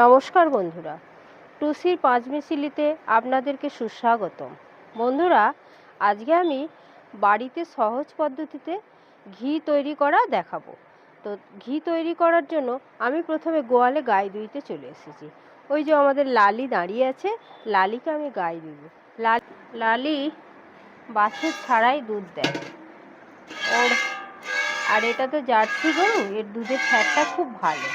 নমস্কার বন্ধুরা, টুসির পাঁচমিশালিতে আপনাদেরকে সুস্বাগতম। বন্ধুরা, আজকে আমি বাড়িতে সহজ পদ্ধতিতে ঘি তৈরি করা দেখাবো। তো ঘি তৈরি করার জন্য আমি প্রথমে গোয়ালে গাই দুইতে চলে এসেছি। ওই যে আমাদের লালি দাঁড়িয়ে আছে, লালিকে আমি গাই দুইব। লালি বাছুর ছাড়াই দুধ দেয় ওর, আর এটা তো জার্সি গরু, এর দুধের ফ্যাটটা খুব ভালো।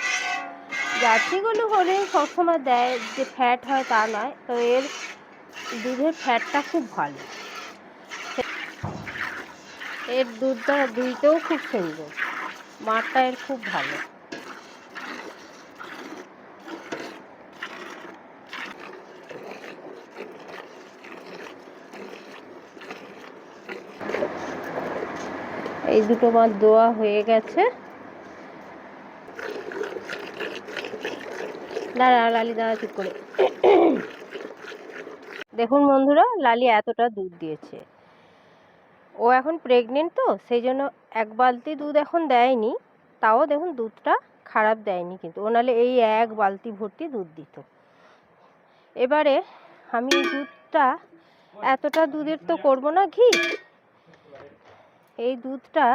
জার্সি গরু হলে সবসময় দেয় যে ফ্যাট হয় তা নয়, তো এর দুধের ফ্যাটটা খুব ভালো। এর দুধটা দুইতেও খুব সুন্দর, মাঠটা এর খুব ভালো। এই দুটো মাছ দোয়া হয়ে গেছে। দাঁড়া লালি, দাঁড়া চুপ করে। দেখুন বন্ধুরা, লালি এতটা দুধ দিয়েছে। ও এখন প্রেগনেন্ট, তো সেই জন্য এক বালতি দুধ এখন দেয়নি। তাও দেখুন দুধটা খারাপ দেয়নি, কিন্তু ও নাহলে এই এক বালতি ভর্তি দুধ দিত। এবারে আমি এই দুধটা, এতটা দুধের তো করবো না ঘি, এই দুধটা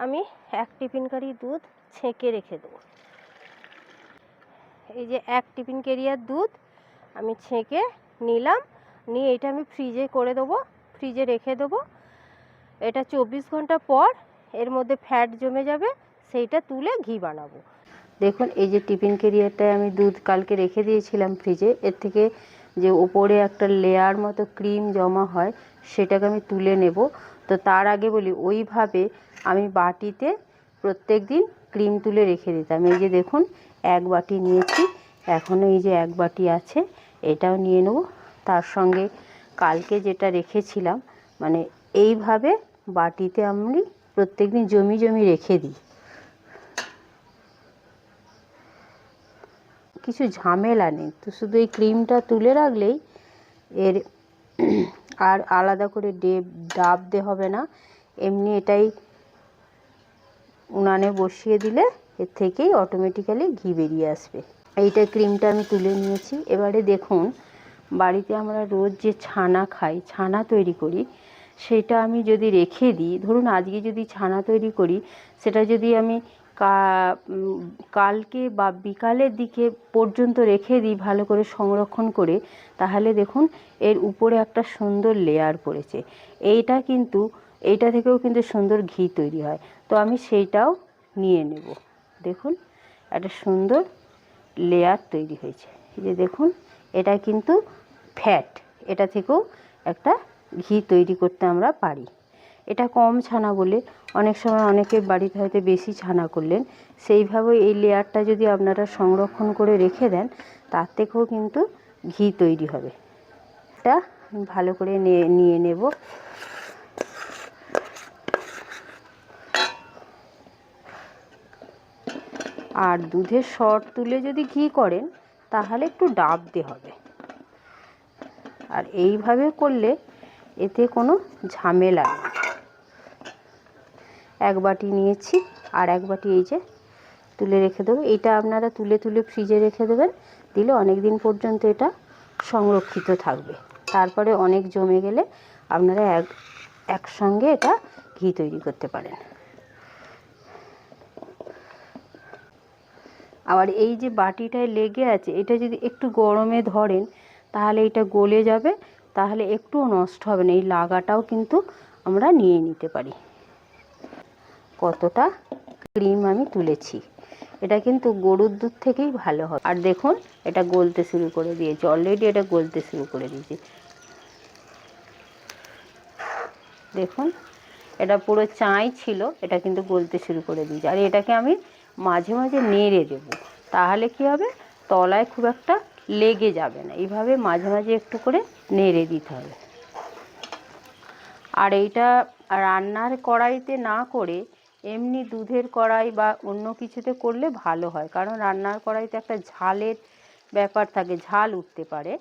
আমি এক টিফিন কারি দুধ ছেঁকে রেখে দেবো। এই যে এক টিফিন কেরিয়ার দুধ আমি ছেঁকে নিলাম, নিয়ে এটা আমি ফ্রিজে করে দেবো, ফ্রিজে রেখে দেবো। এটা 24 ঘন্টা পর এর মধ্যে ফ্যাট জমে যাবে, সেইটা তুলে ঘি বানাবো। দেখুন, এই যে টিফিন কেরিয়ারটায় আমি দুধ কালকে রেখে দিয়েছিলাম ফ্রিজে, এর থেকে যে উপরে একটা লেয়ার মতো ক্রিম জমা হয় সেটাকে আমি তুলে নেব। তো তার আগে বলি, ওইভাবে আমি বাটিতে প্রত্যেক দিন ক্রিম তুলে রেখে দিতাম। এই যে দেখুন, এক বাটি নিয়েছি, এখনও এই যে এক বাটি আছে, এটাও নিয়ে নেব। তার সঙ্গে কালকে যেটা রেখেছিলাম, মানে এইভাবে বাটিতে আমি প্রত্যেক দিন জমি জমি রেখে দিই। কিছু ঝামেলা নেই, তো শুধু এই ক্রিমটা তুলে রাখলেই এর আর আলাদা করে ডাব দে হবে না। এমনি এটাই উনানে বসিয়ে দিলে এর থেকেই অটোমেটিক্যালি ঘি বেরিয়ে আসবে। এইটা ক্রিমটা আমি তুলে নিয়েছি। এবারে দেখুন, বাড়িতে আমরা রোজ যে ছানা খাই, ছানা তৈরি করি, সেটা আমি যদি রেখে দিই, ধরুন আজকে যদি ছানা তৈরি করি, সেটা যদি আমি কালকে বা বিকালের দিকে পর্যন্ত রেখে দিই ভালো করে সংরক্ষণ করে, তাহলে দেখুন এর উপরে একটা সুন্দর লেয়ার পড়েছে। এইটা থেকেও কিন্তু সুন্দর ঘি তৈরি হয়। তো আমি সেইটাও নিয়ে নেব। দেখুন, একটা সুন্দর লেয়ার তৈরি হয়েছে। এই যে দেখুন, এটা কিন্তু ফ্যাট, এটা থেকেও একটা ঘি তৈরি করতে আমরা পারি। এটা কম ছানা বলে অনেক সময় অনেকের বাড়িতে হয়তো বেশি ছানা করলেন, সেইভাবে এই লেয়ারটা যদি আপনারা সংরক্ষণ করে রেখে দেন, তার থেকেও কিন্তু ঘি তৈরি হবে। এটা ভালো করে নিয়ে নেব। আর দুধের সর তুলে যদি ঘি করেন, তাহলে একটু ডাব দিতে হবে। আর এইভাবে করলে এতে কোনো ঝামেলা নেই। এক বাটি নিয়েছি, আর এক বাটি এই যে তুলে রেখে দেবো। এটা আপনারা তুলে তুলে ফ্রিজে রেখে দেবেন, দিলে অনেক দিন পর্যন্ত এটা সংরক্ষিত থাকবে। তারপরে অনেক জমে গেলে আপনারা একসঙ্গে এটা ঘি তৈরি করতে পারেন। আবার এই যে বাটিটায় লেগে আছে, এটা যদি একটু গরমে ধরেন তাহলে এটা গলে যাবে, তাহলে একটুও নষ্ট হবে না। এই লাগাটাও কিন্তু আমরা নিয়ে নিতে পারি। কতটা ক্রিম আমি তুলেছি, এটা কিন্তু গরুর দুধ থেকেই ভালো হয়। আর দেখুন, এটা গলতে শুরু করে দিয়েছে, অলরেডি এটা গলতে শুরু করে দিয়েছে। দেখুন, এটা পুরো চাই ছিল, এটা কিন্তু গলতে শুরু করে দিয়েছে। আর এটাকে আমি মাঝে মাঝে নেড়ে দেবো, তাহলে কি হবে, তলায় খুব একটা লেগে যাবে না। এইভাবে মাঝে মাঝে একটু করে নেড়ে দিতে হবে। আর এইটা রান্নার কড়াইতে না করে এমনি দুধের কড়াই বা অন্য কিছুতে করলে ভালো হয়, কারণ রান্নার কড়াইতে একটা ঝালের ব্যাপার থাকে, ঝাল উঠতে পারে।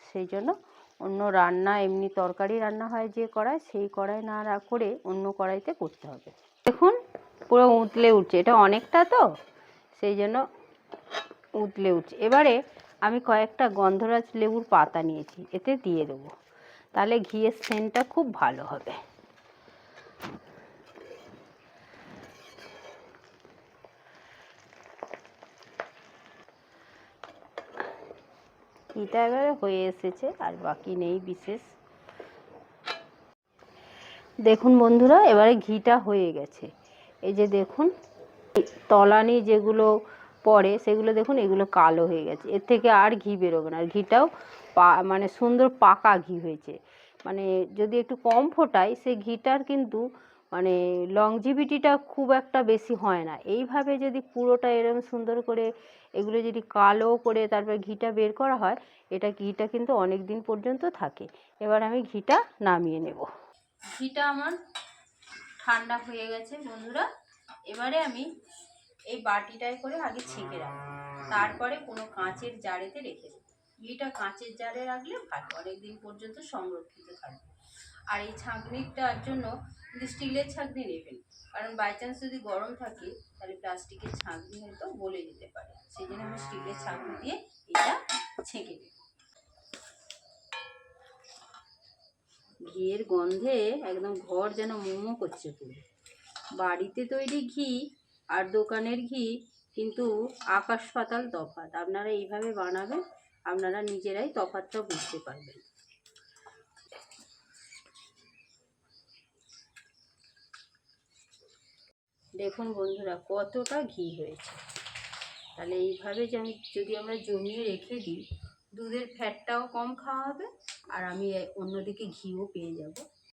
সেই জন্য অন্য রান্না, এমনি তরকারি রান্না হয় যে কড়াই, সেই কড়াই না করে অন্য কড়াইতে করতে হবে। দেখুন, পুরো উতলে উঠছে, এটা অনেকটা তো সেই জন্য উতলে উঠছে। এবারে আমি কয়েকটা গন্ধরাজ লেবুর পাতা নিয়েছি, এতে দিয়ে দেবো, তাহলে ঘিয়ের সেন্টটা খুব ভালো হবে। ঘিটা এবারে হয়ে এসেছে, আর বাকি নেই বিশেষ। দেখুন বন্ধুরা, এবারে ঘিটা হয়ে গেছে। এই যে দেখুন, তলানি যেগুলো পড়ে সেগুলো দেখুন, এগুলো কালো হয়ে গেছে। এর থেকে আর ঘি বেরোবে না। আর ঘিটাও মানে সুন্দর পাকা ঘি হয়েছে। মানে যদি একটু কম ফোটাই সেই ঘিটার কিন্তু মানে লংজিভিটিটা খুব একটা বেশি হয় না। এইভাবে যদি পুরোটা এরকম সুন্দর করে এগুলো যদি কালো করে তারপর ঘিটা বের করা হয়, এটা ঘিটা কিন্তু অনেক দিন পর্যন্ত থাকে। এবার আমি ঘিটা নামিয়ে নেব। ঘিটা আমার ঠান্ডা হয়ে গেছে বন্ধুরা। এবারে আমি এই বাটিটায় করে আগে ছেঁকে রাখবো, তারপরে কোনো কাঁচের জারেতে রেখে দেবো। ঘিটা কাঁচের জারে রাখলে ভালো, অনেক দিন পর্যন্ত সংরক্ষিত থাকবে। আর এই ছাঁকনিটার জন্য কিন্তু স্টিলের ছাঁকনি নেবেন, কারণ বাই চান্স যদি গরম থাকে তাহলে প্লাস্টিকের ছাঁকনি হয়তো গলে যেতে পারে। সেই জন্য আমি স্টিলের ছাঁকনি দিয়ে এটা ছেঁকে দেব। ঘিয়ের গন্ধে একদম ঘর যেন মোমো করছে পুরো। বাড়িতে তৈরি ঘি আর দোকানের ঘি কিন্তু আকাশ পাতাল তফাৎ। আপনারা এইভাবে বানাবেন, আপনারা নিজেরাই তফাৎটা বুঝতে পারবেন। দেখুন বন্ধুরা, কতটা ঘি হয়েছে। তাহলে এইভাবে যদি আমরা জমিয়ে রেখে দিই, দুধের ফ্যাটটাও কম খাওয়া হবে, আর আমি অন্যদিকে ঘিও পেয়ে যাব।